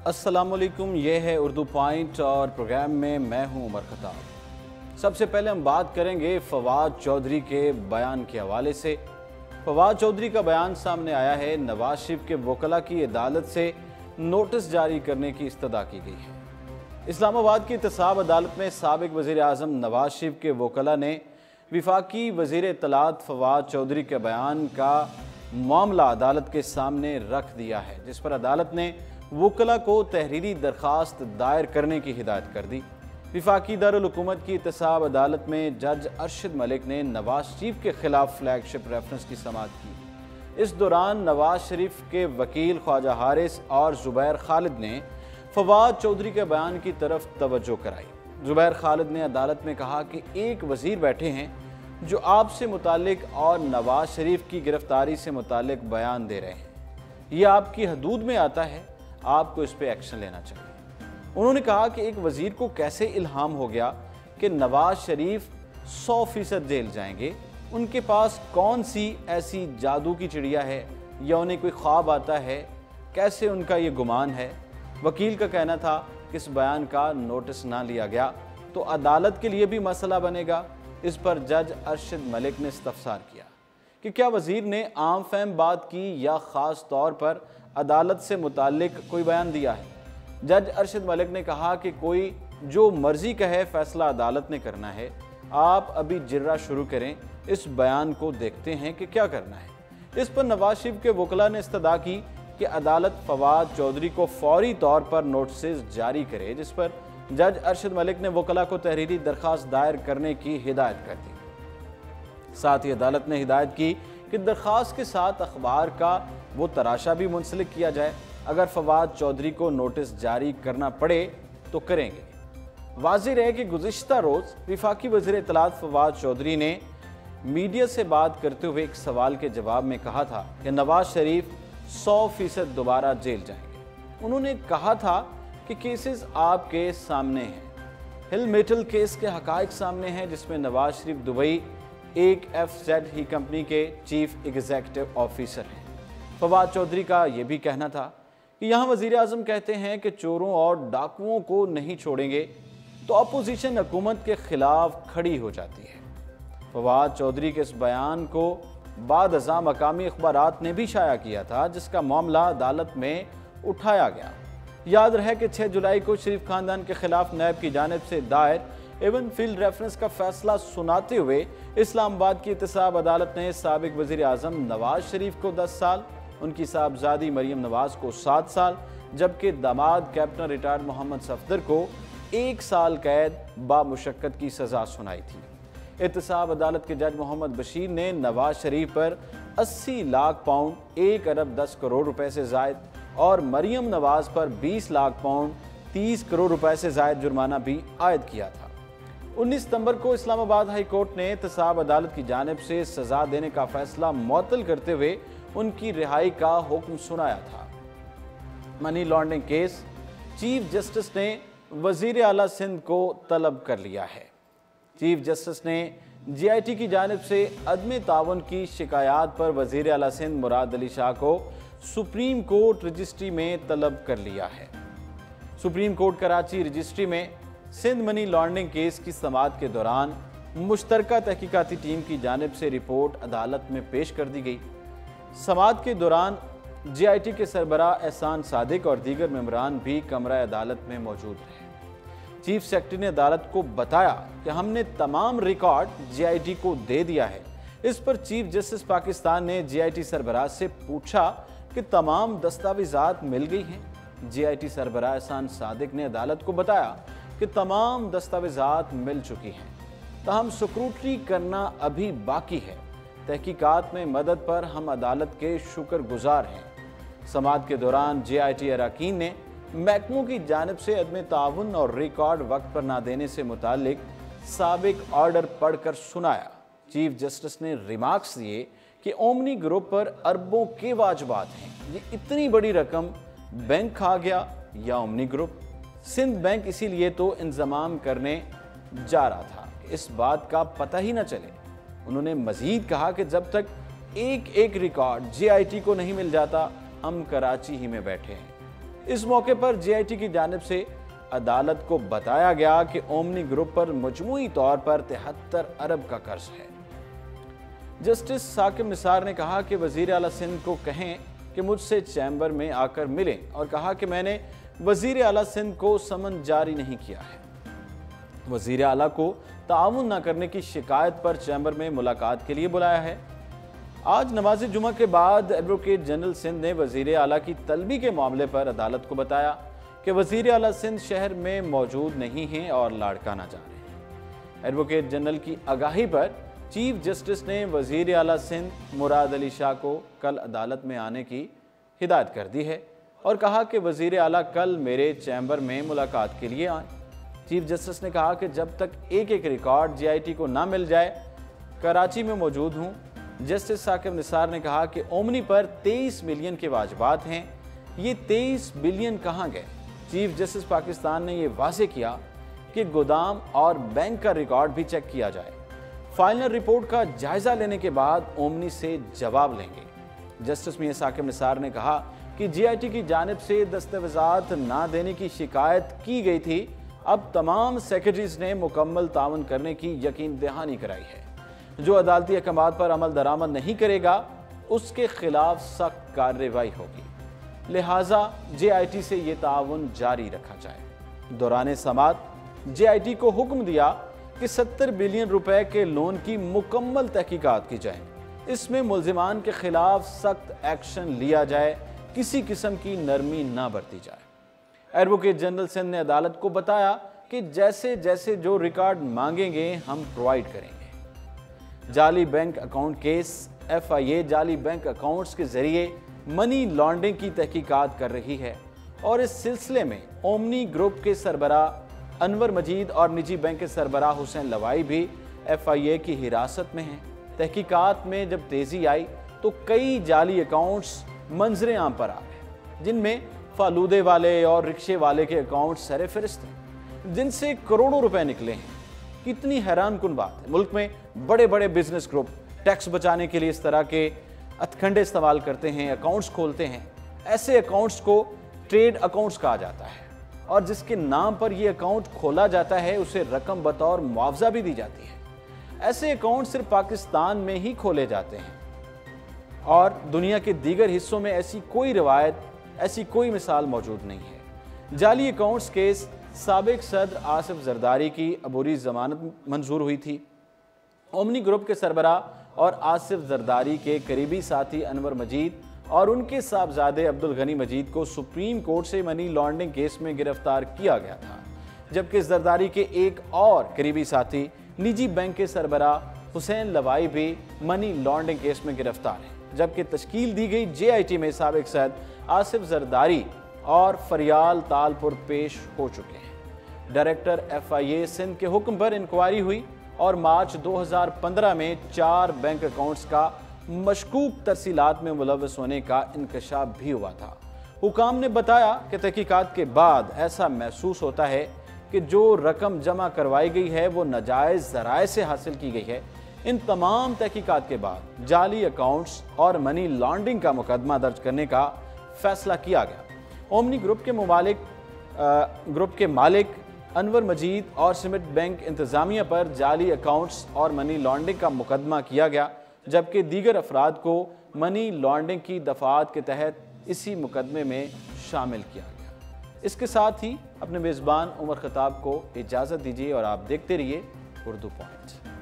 अस्सलामुअलैकुम, ये है उर्दू पॉइंट और प्रोग्राम में मैं हूं उमर खताब। सबसे पहले हम बात करेंगे फवाद चौधरी के बयान के हवाले से। फवाद चौधरी का बयान सामने आया है। नवाज शरीफ के वकला की अदालत से नोटिस जारी करने की इस्तदा की गई है। इस्लामाबाद की एहतसाब अदालत में साबिक वज़ीर आज़म नवाज शरीफ के वकला ने विफाकी वज़ीर इत्तलात फवाद चौधरी के बयान का मामला अदालत के सामने रख दिया है, जिस पर अदालत ने वकला को तहरीरी दरख्वास्त दायर करने की हिदायत कर दी। विफाकी दारुल हुकूमत की एहतसाब अदालत में जज अरशद मलिक ने नवाज शरीफ के खिलाफ फ्लैगशिप रेफरेंस की समाअत की। इस दौरान नवाज शरीफ के वकील ख्वाजा हारिस और जुबैर खालिद ने फवाद चौधरी के बयान की तरफ तवज्जो कराई। जुबैर खालिद ने अदालत में कहा कि एक वजीर बैठे हैं जो आपसे मुतालिक और नवाज शरीफ की गिरफ्तारी से मुतालिक बयान दे रहे हैं। यह आपकी हदूद में आता है, आपको इस पे एक्शन लेना चाहिए। उन्होंने कहा कि एक वजीर को कैसे इल्हाम हो गया कि नवाज शरीफ 100% जेल जाएंगे। उनके पास कौन सी ऐसी जादू की चिड़िया है या उन्हें कोई ख्वाब आता है? कैसे उनका ये गुमान है? वकील का कहना था कि इस बयान का नोटिस ना लिया गया तो अदालत के लिए भी मसला बनेगा। इस पर जज अरशद मलिक ने इस्तफसार किया कि क्या वजीर ने आम फहम बात की या ख़ास तौर पर अदालत से मुतालिक कोई बयान दिया है। जज अरशद मलिक ने कहा कि कोई जो मर्जी कहे, फैसला अदालत ने करना है। आप अभी जिर्रा शुरू करें, इस बयान को देखते हैं कि क्या करना है। इस पर नवाज शरीफ के वकला ने इस्तदा की कि अदालत फवाद चौधरी को फौरी तौर पर नोटिस जारी करे, जिस पर जज अरशद मलिक ने वकला को तहरीरी दरख्वास्त दायर करने की हिदायत कर दी। साथ ही अदालत ने हिदायत की कि दरख्वास्त के साथ अखबार का वो तराशा भी मुंसलिक किया जाए। अगर फवाद चौधरी को नोटिस जारी करना पड़े तो करेंगे। वाज़ेह रहे कि गुज़िश्ता रोज़ विफाकी वज़ीर इत्तलात फवाद चौधरी ने मीडिया से बात करते हुए एक सवाल के जवाब में कहा था कि नवाज शरीफ 100% दोबारा जेल जाएंगे। उन्होंने कहा था कि केसेस आपके सामने हैं। हिल मेटल केस के हक़ाइक़ सामने हैं, जिसमें नवाज शरीफ दुबई एक FZ ही कंपनी के चीफ एग्जीक्यूटिव ऑफिसर हैं। फवाद चौधरी का यह भी कहना था कि यहाँ वज़ीर आज़म कहते हैं कि चोरों और डाकुओं को नहीं छोड़ेंगे तो अपोजिशन हुकूमत के खिलाफ खड़ी हो जाती है। फवाद चौधरी के इस बयान को बाद अज़ां मकामी अखबारात ने भी शाया किया था, जिसका मामला अदालत में उठाया गया। याद रहे कि 6 जुलाई को शरीफ खानदान के खिलाफ नैब की जानिब से दायर एवन फील्ड रेफरेंस का फैसला सुनाते हुए इस्लामाबाद की एहतसाब अदालत ने साबिक वज़ीर आज़म नवाज शरीफ को 10 साल, उनकी साहबजादी मरियम नवाज को 7 साल, जबकि दामाद कैप्टन रिटायर्ड मोहम्मद सफदर को 1 साल कैद बामुशक्कत की सज़ा सुनाई थी। एहतसाब अदालत के जज मोहम्मद बशीर ने नवाज शरीफ पर 80 लाख पाउंड, 1 अरब 10 करोड़ रुपए से जायद और मरियम नवाज पर 20 लाख पाउंड, 30 करोड़ रुपए से जायद जुर्माना भी आयद किया था। 19 सितंबर को इस्लामाबाद हाई कोर्ट ने एहतसाब अदालत की जानिब से सजा देने का फैसला मुअत्तल करते हुए उनकी रिहाई का हुक्म सुनाया था। Money laundering case chief justice ने वजीर आला सिंध को तलब कर लिया है। चीफ जस्टिस ने GIT की जानिब से अदम तावन की शिकायत पर वजीर आला सिंध मुराद अली शाह को सुप्रीम कोर्ट रजिस्ट्री में तलब कर लिया है। सुप्रीम कोर्ट कराची रजिस्ट्री में सिंध मनी लॉन्ड्रिंग केस की समाअत के दौरान मुश्तरका तहकीकाती टीम की जानिब से रिपोर्ट अदालत में पेश कर दी गई। समाअत के दौरान GIT के सरबराह एहसान सादिक और दीगर मेंबरान भी कमरा अदालत में मौजूद रहे। चीफ सेक्रेटरी ने अदालत को बताया कि हमने तमाम रिकॉर्ड GIT को दे दिया है। इस पर चीफ जस्टिस पाकिस्तान ने GIT सरबराह से पूछा कि तमाम दस्तावेजात मिल गई हैं। GIT सरबराह एहसान सादिक ने अदालत को बताया कि तमाम दस्तावेजात मिल चुकी हैं, ताहम स्क्रूटनी करना अभी बाकी है। तहकीकात में मदद पर हम अदालत के शुक्रगुजार हैं। समाअत के दौरान GIT अरकान ने महकमों की जानिब से अदम ताउन और रिकॉर्ड वक्त पर ना देने से मुतालिक साबिक ऑर्डर पढ़कर सुनाया। चीफ जस्टिस ने रिमार्क्स दिए कि ओमनी ग्रुप पर अरबों के वाजबात हैं। ये इतनी बड़ी रकम बैंक खा गया या ओमनी ग्रुप? सिंध बैंक इसीलिए तो इंतजाम करने जा रहा था, इस बात का पता ही न चले। उन्होंने मजीद कहा कि जब तक एक एक रिकॉर्ड GIT को नहीं मिल जाता, हम कराची ही में बैठे हैं। इस मौके पर जेआईटी की जानिब से अदालत को बताया गया कि ओमनी ग्रुप पर मजमूई तौर पर 73 अरब का कर्ज है। जस्टिस साकिब निसार ने कहा कि वजीर आला सिंध को कहें कि मुझसे चैम्बर में आकर मिलें और कहा कि मैंने वजीर आला सिंध को समन जारी नहीं किया है। वजीर आला को ताउन न करने की शिकायत पर चैम्बर में मुलाकात के लिए बुलाया है। आज नमाज जुमा के बाद एडवोकेट जनरल सिंध ने वजीर आला की तलबी के मामले पर अदालत को बताया कि वजीर आला सिंध शहर में मौजूद नहीं हैं और लाड़काना जा रहे हैं। एडवोकेट जनरल की आगाही पर चीफ जस्टिस ने वजीर आला सिंध मुराद अली शाह को कल अदालत में आने की हिदायत कर दी है और कहा कि वजीर आला कल मेरे चैम्बर में मुलाकात के लिए आए। चीफ जस्टिस ने कहा कि जब तक एक एक रिकॉर्ड जेआईटी को ना मिल जाए कराची में मौजूद हूँ। जस्टिस साकिब निसार ने कहा कि ओमनी पर 23 मिलियन के वाजबात हैं, ये 23 बिलियन कहाँ गए। चीफ जस्टिस पाकिस्तान ने यह वाज़ेह किया कि गोदाम और बैंक का रिकॉर्ड भी चेक किया जाए। फाइनल रिपोर्ट का जायजा लेने के बाद ओमनी से जवाब लेंगे। जस्टिस मियां साकिब निसार ने कहा कि जेआईटी की जानिब से दस्तावेजात ना देने की शिकायत की गई थी। अब तमाम सेक्रेटरीज ने मुकम्मल तावन करने की यकीन दहानी कराई है। जो अदालती अहकामात पर अमल दरामद नहीं करेगा उसके खिलाफ सख्त कार्रवाई होगी। लिहाजा जेआईटी से ये ताउन जारी रखा जाए। दौरान समात जेआईटी को हुक्म दिया कि 70 बिलियन रुपए के लोन की मुकम्मल तहकीकात की जाए। इसमें मुल्जिमान के खिलाफ सख्त एक्शन लिया जाए, किसी किस्म की नरमी ना बरती जाए। एडवोकेट जनरल सिंध ने अदालत को बताया कि जैसे जैसे जो रिकॉर्ड मांगेंगे हम प्रोवाइड करेंगे। जाली बैंक अकाउंट केस FIA जाली बैंक अकाउंट्स के जरिए मनी लॉन्ड्रिंग की तहकीकात कर रही है और इस सिलसिले में ओमनी ग्रुप के सरबरा अनवर मजीद और निजी बैंक के सरबरा हुसैन लवाई भी FIA की हिरासत में हैं। तहकीकात में जब तेजी आई तो कई जाली अकाउंट्स मंजरे आम पर आ गए, जिनमें फालूदे वाले और रिक्शे वाले के अकाउंट सरे फहरिस्त हैं, जिनसे करोड़ों रुपए निकले हैं। कितनी हैरान कुन बात है। मुल्क में बड़े बड़े बिजनेस ग्रुप टैक्स बचाने के लिए इस तरह के हथकंडे इस्तेमाल करते हैं, अकाउंट्स खोलते हैं। ऐसे अकाउंट्स को ट्रेड अकाउंट्स कहा जाता है और जिसके नाम पर यह अकाउंट खोला जाता है उसे रकम बतौर मुआवजा भी दी जाती है। ऐसे अकाउंट सिर्फ पाकिस्तान में ही खोले जाते हैं और दुनिया के दीगर हिस्सों में ऐसी कोई रिवायत, ऐसी कोई मिसाल मौजूद नहीं है। जाली अकाउंट्स केस साबिक सदर आसिफ जरदारी की अबूरी जमानत मंजूर हुई थी। ओमनी ग्रुप के सरबरा और आसिफ जरदारी के करीबी साथी अनवर मजीद और उनके साहबजादे अब्दुल गनी मजीद को सुप्रीम कोर्ट से मनी लॉन्ड्रिंग केस में गिरफ्तार किया गया था, जबकि जरदारी के एक और करीबी साथी निजी बैंक के सरबरा हुसैन लवाई भी मनी लॉन्ड्रिंग केस में गिरफ्तार है। जबकि तश्कील दी गई जेआईटी में साबिक सदर आसिफ जरदारी और फरियाल तालपुर पेश हो चुके हैं। डायरेक्टर FIA सिंध के हुक्म पर इंक्वायरी हुई और मार्च 2015 में 4 बैंक अकाउंट्स का मशकूक तरसीलात में मुलव्वस होने का इंकशाफ भी हुआ था। हुकाम ने बताया कि तहकीकात के बाद ऐसा महसूस होता है कि जो रकम जमा करवाई गई है वो नाजायज़ ज़राए से हासिल की गई है। इन तमाम तहकीकात के बाद जाली अकाउंट्स और मनी लॉन्ड्रिंग का मुकदमा दर्ज करने का फैसला किया गया। ओमनी ग्रुप के मालिक अनवर मजीद और सिमेंट बैंक इंतज़ामिया पर जाली अकाउंट्स और मनी लॉन्ड्रिंग का मुकदमा किया गया, जबकि दीगर अफराद को मनी लॉन्ड्रिंग की दफ़ात के तहत इसी मुकदमे में शामिल किया गया। इसके साथ ही अपने मेज़बान उमर खताब को इजाज़त दीजिए और आप देखते रहिए उर्दू पॉइंट।